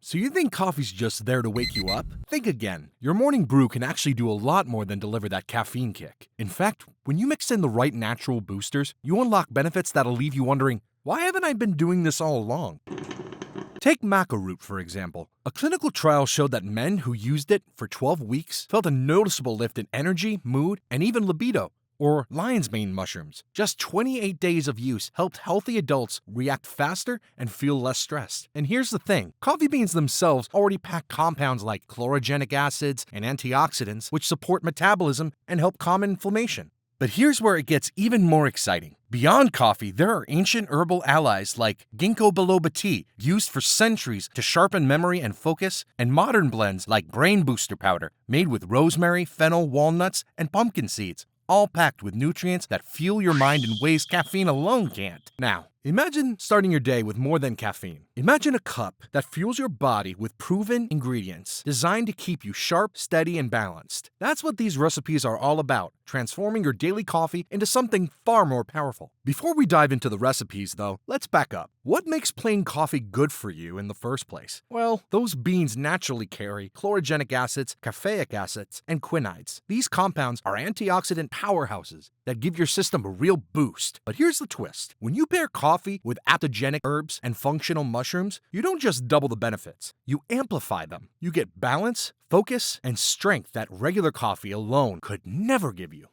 So you think coffee's just there to wake you up? Think again. Your morning brew can actually do a lot more than deliver that caffeine kick. In fact, when you mix in the right natural boosters, you unlock benefits that'll leave you wondering, why haven't I been doing this all along? Take maca root, for example. A clinical trial showed that men who used it for 12 weeks felt a noticeable lift in energy, mood, and even libido. Or lion's mane mushrooms. Just 28 days of use helped healthy adults react faster and feel less stressed. And here's the thing, coffee beans themselves already pack compounds like chlorogenic acids and antioxidants, which support metabolism and help calm inflammation. But here's where it gets even more exciting. Beyond coffee, there are ancient herbal allies like ginkgo biloba tea, used for centuries to sharpen memory and focus, and modern blends like brain booster powder, made with rosemary, fennel, walnuts, and pumpkin seeds, all packed with nutrients that fuel your mind in ways caffeine alone can't. Now, imagine starting your day with more than caffeine. Imagine a cup that fuels your body with proven ingredients designed to keep you sharp, steady, and balanced. That's what these recipes are all about, transforming your daily coffee into something far more powerful. Before we dive into the recipes, though, let's back up. What makes plain coffee good for you in the first place? Well, those beans naturally carry chlorogenic acids, caffeic acids, and quinoids. These compounds are antioxidant powerhouses that give your system a real boost. But here's the twist. When you pair coffee with adaptogenic herbs and functional mushrooms, you don't just double the benefits, you amplify them. You get balance, focus, and strength that regular coffee alone could never give you.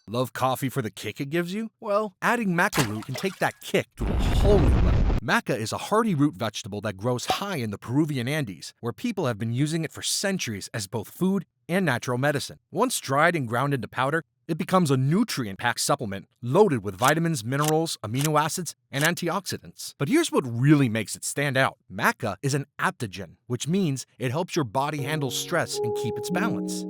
Love coffee for the kick it gives you? Well, adding maca root can take that kick to a whole new level. Maca is a hardy root vegetable that grows high in the Peruvian Andes, where people have been using it for centuries as both food and natural medicine. Once dried and ground into powder, it becomes a nutrient-packed supplement loaded with vitamins, minerals, amino acids, and antioxidants. But here's what really makes it stand out. Maca is an adaptogen, which means it helps your body handle stress and keep its balance.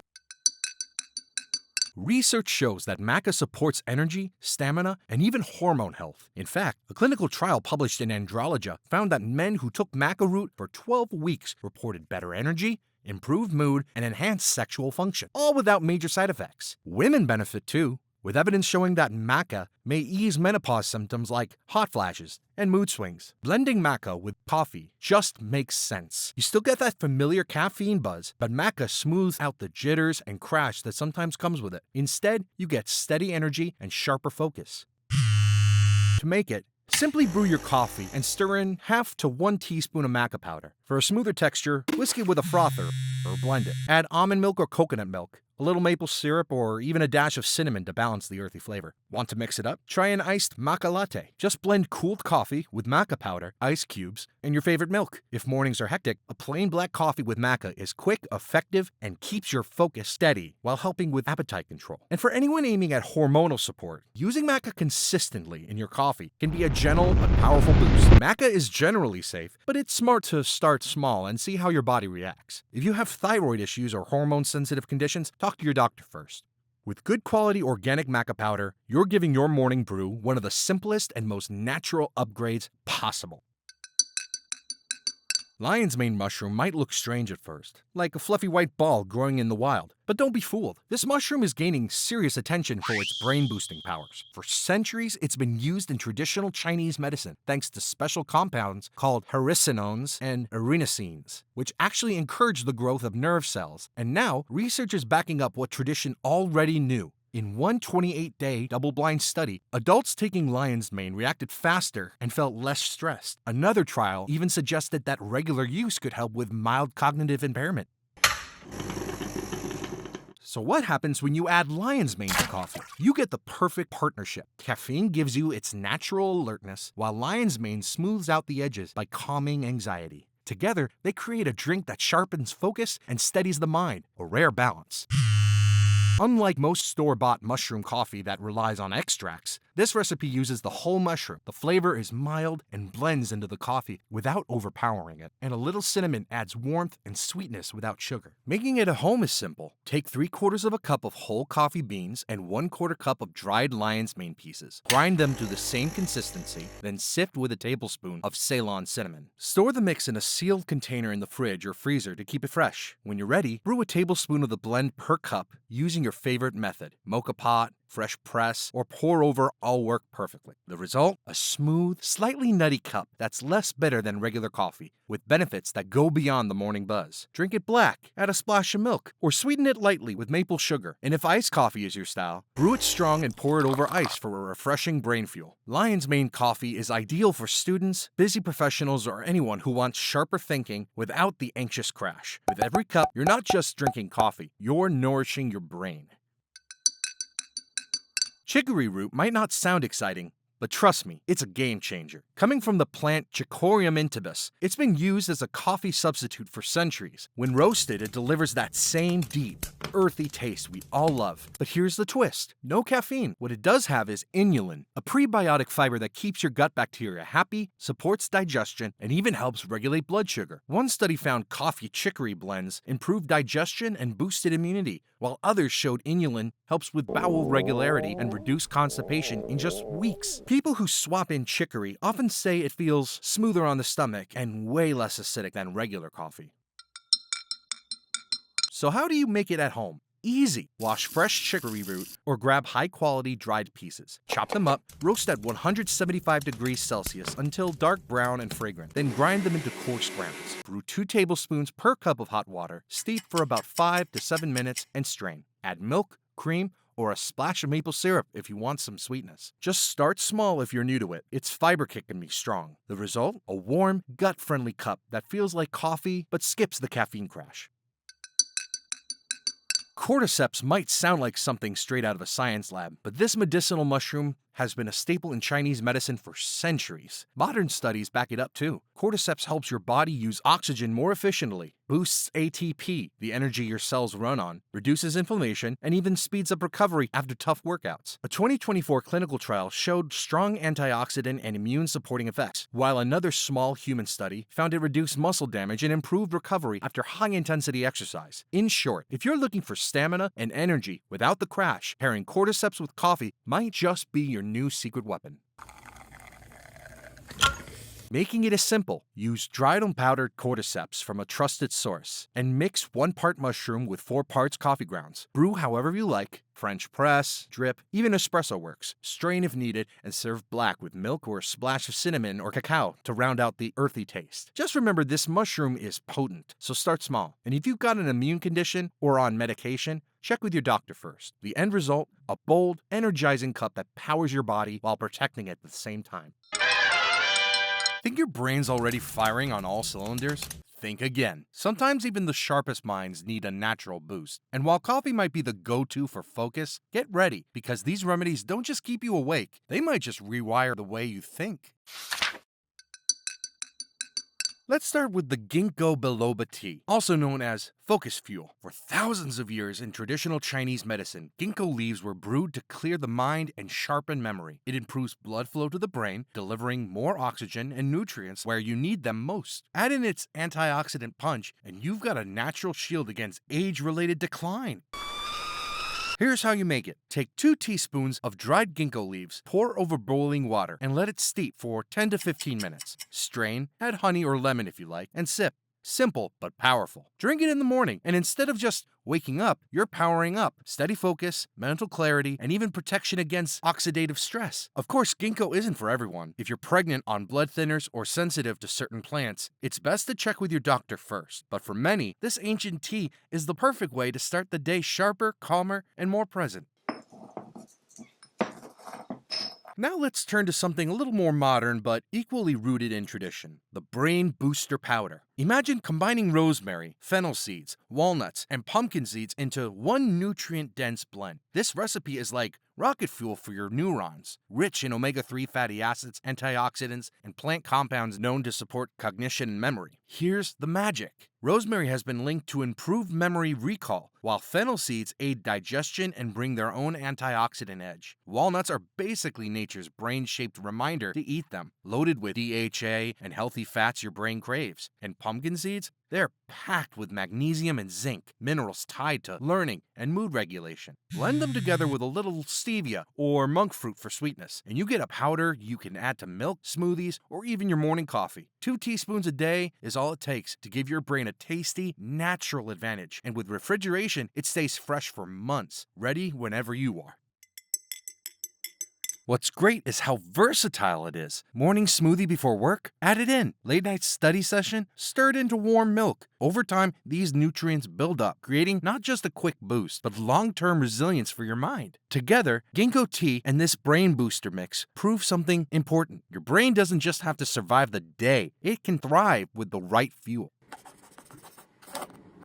Research shows that maca supports energy, stamina, and even hormone health. In fact, a clinical trial published in Andrologia found that men who took maca root for 12 weeks reported better energy, improved mood, and enhanced sexual function, all without major side effects. Women benefit too, with evidence showing that maca may ease menopause symptoms like hot flashes and mood swings. Blending maca with coffee just makes sense. You still get that familiar caffeine buzz, but maca smooths out the jitters and crash that sometimes comes with it. Instead, you get steady energy and sharper focus. To make it, simply brew your coffee and stir in 1/2 to 1 teaspoon of maca powder. For a smoother texture, whisk it with a frother or blend it. Add almond milk or coconut milk, a little maple syrup, or even a dash of cinnamon to balance the earthy flavor. Want to mix it up? Try an iced maca latte. Just blend cooled coffee with maca powder, ice cubes, and your favorite milk. If mornings are hectic, a plain black coffee with maca is quick, effective, and keeps your focus steady while helping with appetite control. And for anyone aiming at hormonal support, using maca consistently in your coffee can be a gentle but powerful boost. Maca is generally safe, but it's smart to start small and see how your body reacts. If you have thyroid issues or hormone-sensitive conditions, talk to your doctor first. With good quality organic maca powder, you're giving your morning brew one of the simplest and most natural upgrades possible. Lion's mane mushroom might look strange at first, like a fluffy white ball growing in the wild. But don't be fooled. This mushroom is gaining serious attention for its brain-boosting powers. For centuries, it's been used in traditional Chinese medicine, thanks to special compounds called hericenones and erinacines, which actually encourage the growth of nerve cells. And now, research is backing up what tradition already knew. In one 28-day double-blind study, adults taking lion's mane reacted faster and felt less stressed. Another trial even suggested that regular use could help with mild cognitive impairment. So what happens when you add lion's mane to coffee? You get the perfect partnership. Caffeine gives you its natural alertness, while lion's mane smooths out the edges by calming anxiety. Together, they create a drink that sharpens focus and steadies the mind, a rare balance. Unlike most store-bought mushroom coffee that relies on extracts, this recipe uses the whole mushroom. The flavor is mild and blends into the coffee without overpowering it, and a little cinnamon adds warmth and sweetness without sugar. Making it at home is simple. Take 3/4 of a cup of whole coffee beans and 1/4 cup of dried lion's mane pieces. Grind them to the same consistency, then sift with a tablespoon of Ceylon cinnamon. Store the mix in a sealed container in the fridge or freezer to keep it fresh. When you're ready, brew a tablespoon of the blend per cup using your favorite method: mocha pot, fresh press, or pour over all work perfectly. The result? A smooth, slightly nutty cup that's less bitter than regular coffee, with benefits that go beyond the morning buzz. Drink it black, add a splash of milk, or sweeten it lightly with maple sugar. And if iced coffee is your style, brew it strong and pour it over ice for a refreshing brain fuel. Lion's Mane coffee is ideal for students, busy professionals, or anyone who wants sharper thinking without the anxious crash. With every cup, you're not just drinking coffee, you're nourishing your brain. Chicory root might not sound exciting, but trust me, it's a game changer. Coming from the plant Chicory intybus, it's been used as a coffee substitute for centuries. When roasted, it delivers that same deep, earthy taste we all love. But here's the twist. No caffeine. What it does have is inulin, a prebiotic fiber that keeps your gut bacteria happy, supports digestion, and even helps regulate blood sugar. One study found coffee chicory blends improved digestion and boosted immunity, while others showed inulin helps with bowel regularity and reduce constipation in just weeks. People who swap in chicory often say it feels smoother on the stomach and way less acidic than regular coffee. So how do you make it at home? Easy. Wash fresh chicory root or grab high-quality dried pieces. Chop them up, roast at 175 degrees Celsius until dark brown and fragrant. Then grind them into coarse grounds. Brew 2 tablespoons per cup of hot water. Steep for about 5 to 7 minutes and strain. Add milk, cream, or a splash of maple syrup if you want some sweetness. Just start small if you're new to it. Its fiber kick can be strong. The result? A warm, gut-friendly cup that feels like coffee but skips the caffeine crash. Cordyceps might sound like something straight out of a science lab, but this medicinal mushroom has been a staple in Chinese medicine for centuries. Modern studies back it up too. Cordyceps helps your body use oxygen more efficiently, boosts ATP, the energy your cells run on, reduces inflammation, and even speeds up recovery after tough workouts. A 2024 clinical trial showed strong antioxidant and immune-supporting effects, while another small human study found it reduced muscle damage and improved recovery after high-intensity exercise. In short, if you're looking for stamina and energy without the crash, pairing cordyceps with coffee might just be your new secret weapon. Making it is simple. Use dried and powdered cordyceps from a trusted source and mix 1 part mushroom with 4 parts coffee grounds. Brew however you like. French press, drip, even espresso works. Strain if needed and serve black with milk or a splash of cinnamon or cacao to round out the earthy taste. Just remember this mushroom is potent, so start small. And if you've got an immune condition or on medication, check with your doctor first. The end result, a bold, energizing cup that powers your body while protecting it at the same time. Think your brain's already firing on all cylinders? Think again. Sometimes even the sharpest minds need a natural boost. And while coffee might be the go-to for focus, get ready, because these remedies don't just keep you awake, they might just rewire the way you think. Let's start with the ginkgo biloba tea, also known as focus fuel. For thousands of years in traditional Chinese medicine, ginkgo leaves were brewed to clear the mind and sharpen memory. It improves blood flow to the brain, delivering more oxygen and nutrients where you need them most. Add in its antioxidant punch, and you've got a natural shield against age-related decline. Here's how you make it. Take 2 teaspoons of dried ginkgo leaves, pour over boiling water, and let it steep for 10 to 15 minutes. Strain, add honey or lemon if you like, and sip. Simple, but powerful. Drink it in the morning, and instead of just waking up, you're powering up. Steady focus, mental clarity, and even protection against oxidative stress. Of course, ginkgo isn't for everyone. If you're pregnant, on blood thinners, or sensitive to certain plants, it's best to check with your doctor first. But for many, this ancient tea is the perfect way to start the day sharper, calmer, and more present. Now let's turn to something a little more modern but equally rooted in tradition, the brain booster powder. Imagine combining rosemary, fennel seeds, walnuts, and pumpkin seeds into one nutrient-dense blend. This recipe is like rocket fuel for your neurons, rich in omega-3 fatty acids, antioxidants, and plant compounds known to support cognition and memory. Here's the magic. Rosemary has been linked to improved memory recall, while fennel seeds aid digestion and bring their own antioxidant edge. Walnuts are basically nature's brain-shaped reminder to eat them, loaded with DHA and healthy fats your brain craves. And pumpkin seeds? They're packed with magnesium and zinc, minerals tied to learning and mood regulation. Blend them together with a little stevia or monk fruit for sweetness, and you get a powder you can add to milk, smoothies, or even your morning coffee. 2 teaspoons a day is all it takes to give your brain a tasty, natural advantage. And with refrigeration, it stays fresh for months, ready whenever you are. What's great is how versatile it is. Morning smoothie before work? Add it in. Late night study session? Stir it into warm milk. Over time, these nutrients build up, creating not just a quick boost, but long-term resilience for your mind. Together, ginkgo tea and this brain booster mix prove something important. Your brain doesn't just have to survive the day, it can thrive with the right fuel.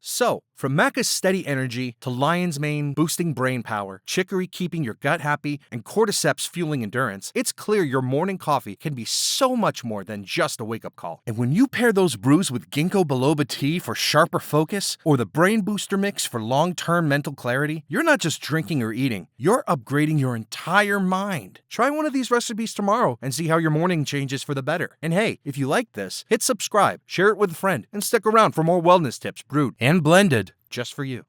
So, from maca's steady energy to lion's mane boosting brain power, chicory keeping your gut happy, and cordyceps fueling endurance, it's clear your morning coffee can be so much more than just a wake-up call. And when you pair those brews with ginkgo biloba tea for sharper focus, or the brain booster mix for long-term mental clarity, you're not just drinking or eating, you're upgrading your entire mind. Try one of these recipes tomorrow and see how your morning changes for the better. And hey, if you like this, hit subscribe, share it with a friend, and stick around for more wellness tips brewed and blended just for you.